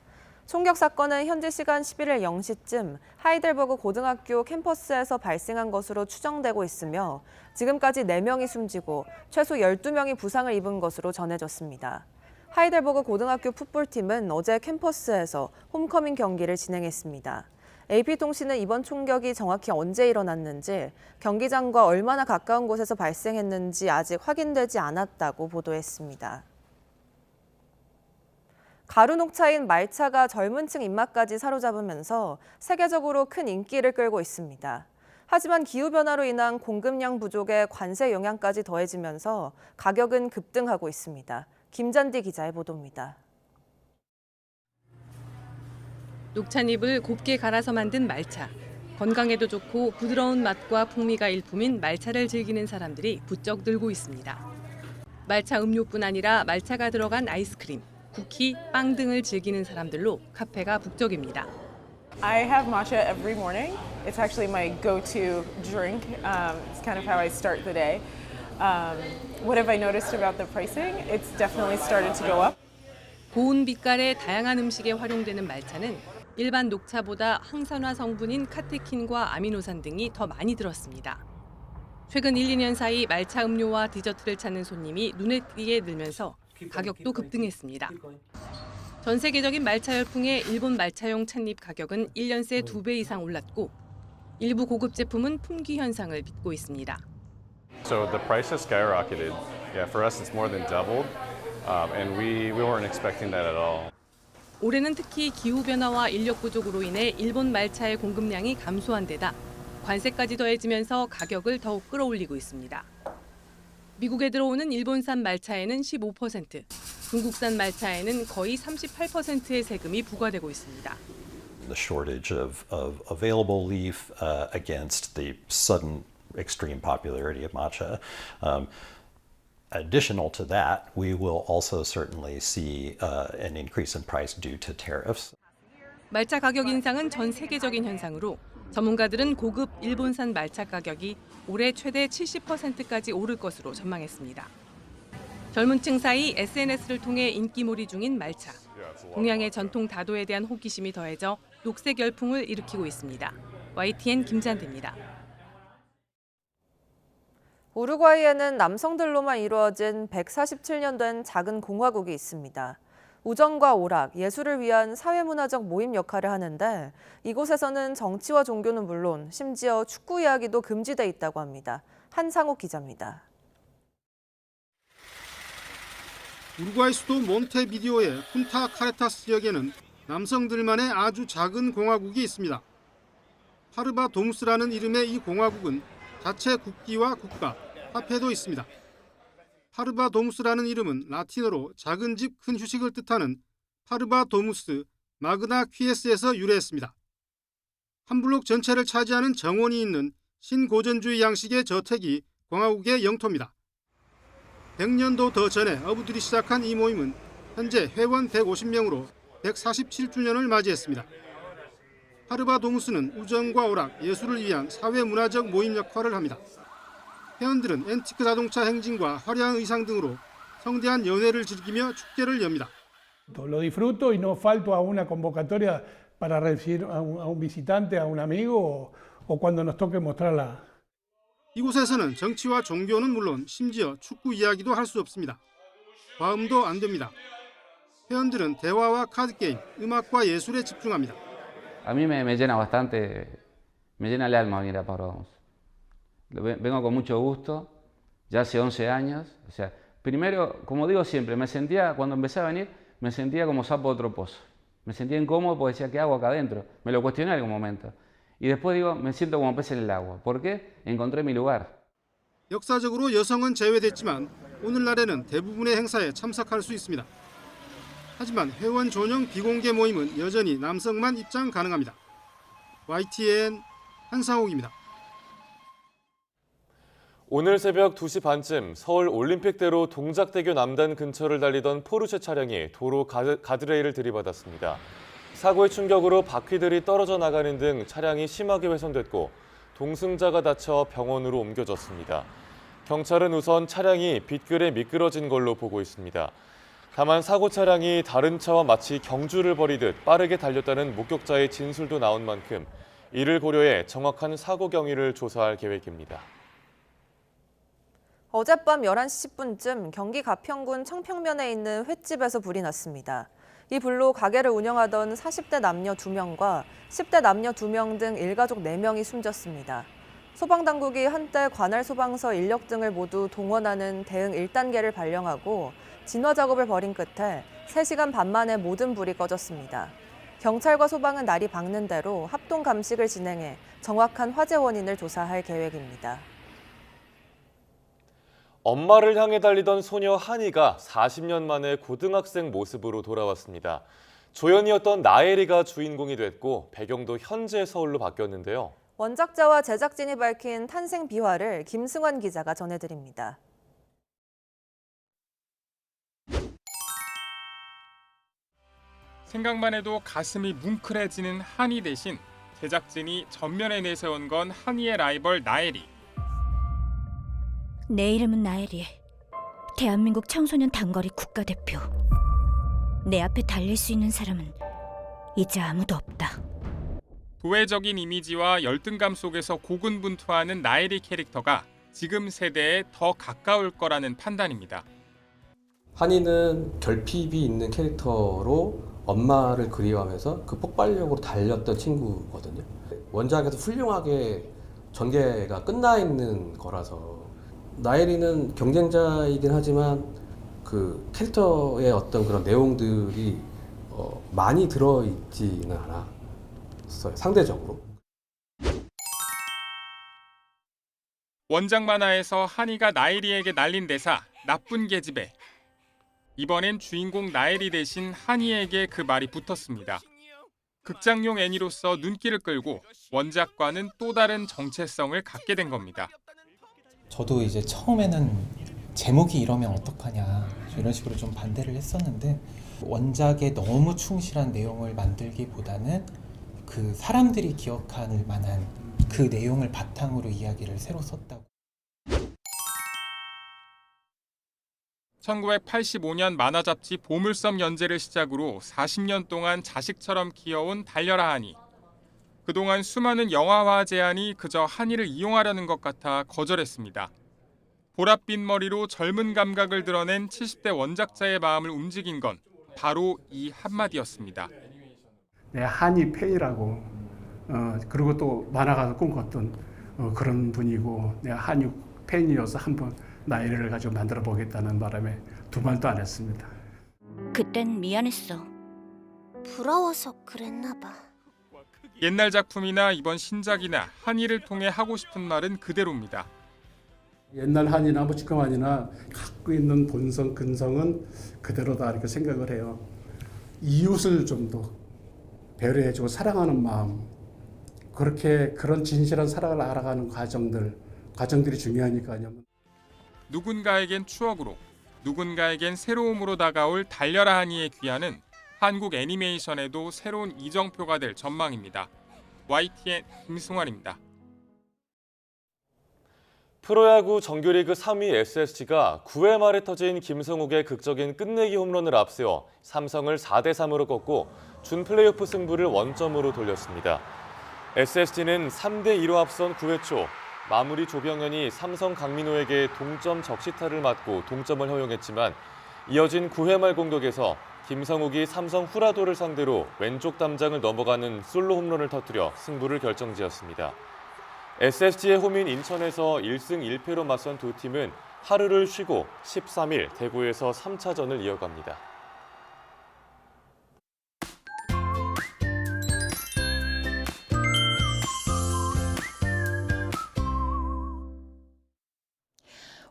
총격 사건은 현지 시간 11일 0시쯤 하이델버그 고등학교 캠퍼스에서 발생한 것으로 추정되고 있으며 지금까지 4명이 숨지고 최소 12명이 부상을 입은 것으로 전해졌습니다. 하이델버그 고등학교 풋볼팀은 어제 캠퍼스에서 홈커밍 경기를 진행했습니다. AP통신은 이번 총격이 정확히 언제 일어났는지, 경기장과 얼마나 가까운 곳에서 발생했는지 아직 확인되지 않았다고 보도했습니다. 가루 녹차인 말차가 젊은 층 입맛까지 사로잡으면서 세계적으로 큰 인기를 끌고 있습니다. 하지만 기후변화로 인한 공급량 부족에 관세 영향까지 더해지면서 가격은 급등하고 있습니다. 김잔디 기자의 보도입니다. 녹차잎을 곱게 갈아서 만든 말차. 건강에도 좋고 부드러운 맛과 풍미가 일품인 말차를 즐기는 사람들이 부쩍 늘고 있습니다. 말차 음료뿐 아니라 말차가 들어간 아이스크림, 쿠키, 빵 등을 즐기는 사람들로 카페가 북적입니다. I have matcha every morning. It's actually my go-to drink. It's kind of how I start the day. What have I noticed about the pricing? It's definitely started to go up. 고운 빛깔의 다양한 음식에 활용되는 말차는 일반 녹차보다 항산화 성분인 카테킨과 아미노산 등이 더 많이 들었습니다. 최근 1, 2년 사이 말차 음료와 디저트를 찾는 손님이 눈에 띄게 늘면서 가격도 급등했습니다. 전 세계적인 말차 열풍에 일본 말차용 찻잎 가격은 1년 새 2배 이상 올랐고 일부 고급 제품은 품귀 현상을 빚고 있습니다. So the price has skyrocketed. Yeah, for us it's more than doubled, and we weren't expecting that at all. 올해는 특히 기후변화와 인력 부족으로 인해 일본 말차의 공급량이 감소한 데다 관세까지 더해지면서 가격을 더욱 끌어올리고 있습니다. 미국에 들어오는 일본산 말차에는 15%, 중국산 말차에는 거의 38%의 세금이 부과되고 있습니다. The shortage of available leaf against the sudden extreme popularity of matcha. Additional to that, we will also certainly see an increase in price due to tariffs. 말차 가격 인상은 전 세계적인 현상으로 전문가들은 고급 일본산 말차 가격이 올해 최대 70%까지 오를 것으로 전망했습니다. 젊은 층 사이 SNS를 통해 인기몰이 중인 말차. 동양의 전통 다도에 대한 호기심이 더해져 녹색 열풍을 일으키고 있습니다. YTN 김잔디입니다. 우루과이에는 남성들로만 이루어진 147년 된 작은 공화국이 있습니다. 우정과 오락, 예술을 위한 사회문화적 모임 역할을 하는데 이곳에서는 정치와 종교는 물론 심지어 축구 이야기도 금지돼 있다고 합니다. 한상욱 기자입니다. 우루과이 수도 몬테비디오의 푼타 카레타스 지역에는 남성들만의 아주 작은 공화국이 있습니다. 파르바 도무스라는 이름의 이 공화국은 자체 국기와 국가, 화폐도 있습니다. 파르바 도무스라는 이름은 라틴어로 작은 집 큰 휴식을 뜻하는 파르바 도무스 마그나 퀴에스에서 유래했습니다. 한 블록 전체를 차지하는 정원이 있는 신고전주의 양식의 저택이 공화국의 영토입니다. 100년도 더 전에 어부들이 시작한 이 모임은 현재 회원 150명으로 147주년을 맞이했습니다. 파르바 도무스는 우정과 오락, 예술을 위한 사회문화적 모임 역할을 합니다. 회원들은 앤티크 자동차 행진과 화려한 의상 등으로 성대한 연회를 즐기며 축제를 엽니다. Lo disfruto y no falto a una convocatoria para recibir a un visitante, a un amigo o cuando nos toque mostrarla. 이곳에서는 정치와 종교는 물론 심지어 축구 이야기도 할 수 없습니다. 과음도 안 됩니다. 회원들은 대화와 카드게임, 음악과 예술에 집중합니다. A mí me llena bastante, me llena el alma venir a Parvamos. Vengo con mucho gusto, ya hace 11 años. O sea, primero, como digo siempre, me sentía, cuando empecé a venir, me sentía como sapo de otro pozo. Me sentía incómodo porque decía, ¿qué hago acá adentro? Me lo cuestioné en algún momento. Y después digo, me siento como pez en el agua. ¿Por qué? Encontré mi lugar. 역사적으로 여성은 제외됐지만 오늘날에는 대부분의 행사에 참석할 수 있습니다. 하지만 회원 전용 비공개 모임은 여전히 남성만 입장 가능합니다. YTN 한상욱입니다. 오늘 새벽 2시 반쯤 서울 올림픽대로 동작대교 남단 근처를 달리던 포르쉐 차량이 도로 가드레일을 들이받았습니다. 사고의 충격으로 바퀴들이 떨어져 나가는 등 차량이 심하게 훼손됐고 동승자가 다쳐 병원으로 옮겨졌습니다. 경찰은 우선 차량이 빗길에 미끄러진 걸로 보고 있습니다. 다만 사고 차량이 다른 차와 마치 경주를 벌이듯 빠르게 달렸다는 목격자의 진술도 나온 만큼 이를 고려해 정확한 사고 경위를 조사할 계획입니다. 어젯밤 11시 10분쯤 경기 가평군 청평면에 있는 횟집에서 불이 났습니다. 이 불로 가게를 운영하던 40대 남녀 2명과 10대 남녀 2명 등 일가족 4명이 숨졌습니다. 소방당국이 한때 관할 소방서 인력 등을 모두 동원하는 대응 1단계를 발령하고 진화 작업을 벌인 끝에 3시간 반 만에 모든 불이 꺼졌습니다. 경찰과 소방은 날이 밝는 대로 합동 감식을 진행해 정확한 화재 원인을 조사할 계획입니다. 엄마를 향해 달리던 소녀 한이가 40년 만에 고등학생 모습으로 돌아왔습니다. 조연이었던 나엘이가 주인공이 됐고 배경도 현재 서울로 바뀌었는데요. 원작자와 제작진이 밝힌 탄생 비화를 김승환 기자가 전해드립니다. 생각만 해도 가슴이 뭉클해지는 한이 대신 제작진이 전면에 내세운 건 한이의 라이벌 나엘이. 내 이름은 나엘이. 대한민국 청소년 단거리 국가대표. 내 앞에 달릴 수 있는 사람은 이제 아무도 없다. 도회적인 이미지와 열등감 속에서 고군분투하는 나엘이 캐릭터가 지금 세대에 더 가까울 거라는 판단입니다. 한이는 결핍이 있는 캐릭터로 엄마를 그리워하면서 그 폭발력으로 달렸던 친구거든요. 원작에서 훌륭하게 전개가 끝나 있는 거라서 나엘이는 경쟁자이긴 하지만 그 캐릭터의 어떤 그런 내용들이 많이 들어있지는 않았어요, 상대적으로. 원작 만화에서 한이가 나엘이에게 날린 대사 나쁜 계집애. 이번엔 주인공 나엘이 대신 한이에게 그 말이 붙었습니다. 극장용 애니로서 눈길을 끌고 원작과는 또 다른 정체성을 갖게 된 겁니다. 저도 이제 처음에는 제목이 이러면 어떡하냐 이런 식으로 좀 반대를 했었는데 원작에 너무 충실한 내용을 만들기보다는 그 사람들이 기억할 만한 그 내용을 바탕으로 이야기를 새로 썼다고. 1985년 만화 잡지 보물섬 연재를 시작으로 40년 동안 자식처럼 키워온 달려라 한이. 그동안 수많은 영화화 제안이 그저 한이를 이용하려는 것 같아 거절했습니다. 보랏빛 머리로 젊은 감각을 드러낸 70대 원작자의 마음을 움직인 건 바로 이 한마디였습니다. 내 한이 팬이라고 그리고 또 만화가서 꿈꿨던 그런 분이고 내가 한이 팬이어서 한번 나이를 가지고 만들어 보겠다는 바람에 두 말도 안 했습니다. 그땐 미안했어. 부러워서 그랬나 봐. 옛날 작품이나 이번 신작이나 한이를 통해 하고 싶은 말은 그대로입니다. 옛날 한이나 뭐 지금 한이나 갖고 있는 본성, 근성은 그대로다 이렇게 생각을 해요. 이웃을 좀 더 배려해주고 사랑하는 마음, 그런 진실한 사랑을 알아가는 과정들이 중요하니까요. 누군가에겐 추억으로, 누군가에겐 새로움으로 다가올 달려라 한이의 귀환은 한국 애니메이션에도 새로운 이정표가 될 전망입니다. YTN 김승환입니다. 프로야구 정규리그 3위 SSG가 9회 말에 터진 김성욱의 극적인 끝내기 홈런을 앞세워 삼성을 4대3으로 꺾고 준 플레이오프 승부를 원점으로 돌렸습니다. SSG는 3대2로 앞선 9회 초 마무리 조병현이 삼성 강민호에게 동점 적시타를 맞고 동점을 허용했지만 이어진 9회 말 공격에서 김성욱이 삼성 후라도를 상대로 왼쪽 담장을 넘어가는 솔로 홈런을 터뜨려 승부를 결정지었습니다. SSG의 홈인 인천에서 1승 1패로 맞선 두 팀은 하루를 쉬고 13일 대구에서 3차전을 이어갑니다.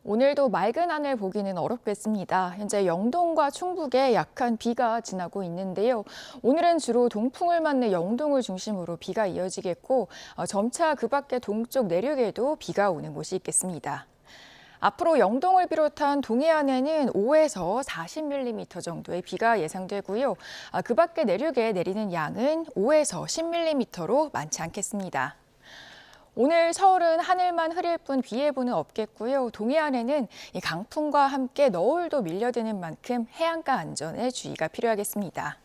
오늘도 맑은 하늘 보기는 어렵겠습니다. 현재 영동과 충북에 약한 비가 지나고 있는데요. 오늘은 주로 동풍을 맞는 영동을 중심으로 비가 이어지겠고 점차 그 밖에 동쪽 내륙에도 비가 오는 곳이 있겠습니다. 앞으로 영동을 비롯한 동해안에는 5에서 40mm 정도의 비가 예상되고요. 그 밖에 내륙에 내리는 양은 5에서 10mm로 많지 않겠습니다. 오늘 서울은 하늘만 흐릴 뿐 비 예보는 없겠고요. 동해안에는 강풍과 함께 너울도 밀려드는 만큼 해안가 안전에 주의가 필요하겠습니다.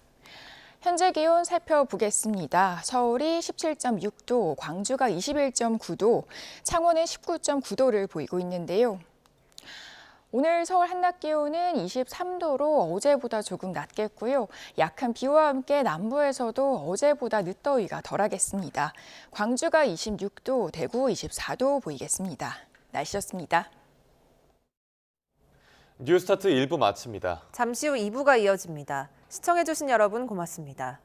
현재 기온 살펴보겠습니다. 서울이 17.6도, 광주가 21.9도, 창원은 19.9도를 보이고 있는데요. 오늘 서울 한낮 기온은 23도로 어제보다 조금 낮겠고요. 약한 비와 함께 남부에서도 어제보다 늦더위가 덜하겠습니다. 광주가 26도, 대구 24도 보이겠습니다. 날씨였습니다. 뉴스타트 1부 마칩니다. 잠시 후 2부가 이어집니다. 시청해주신 여러분 고맙습니다.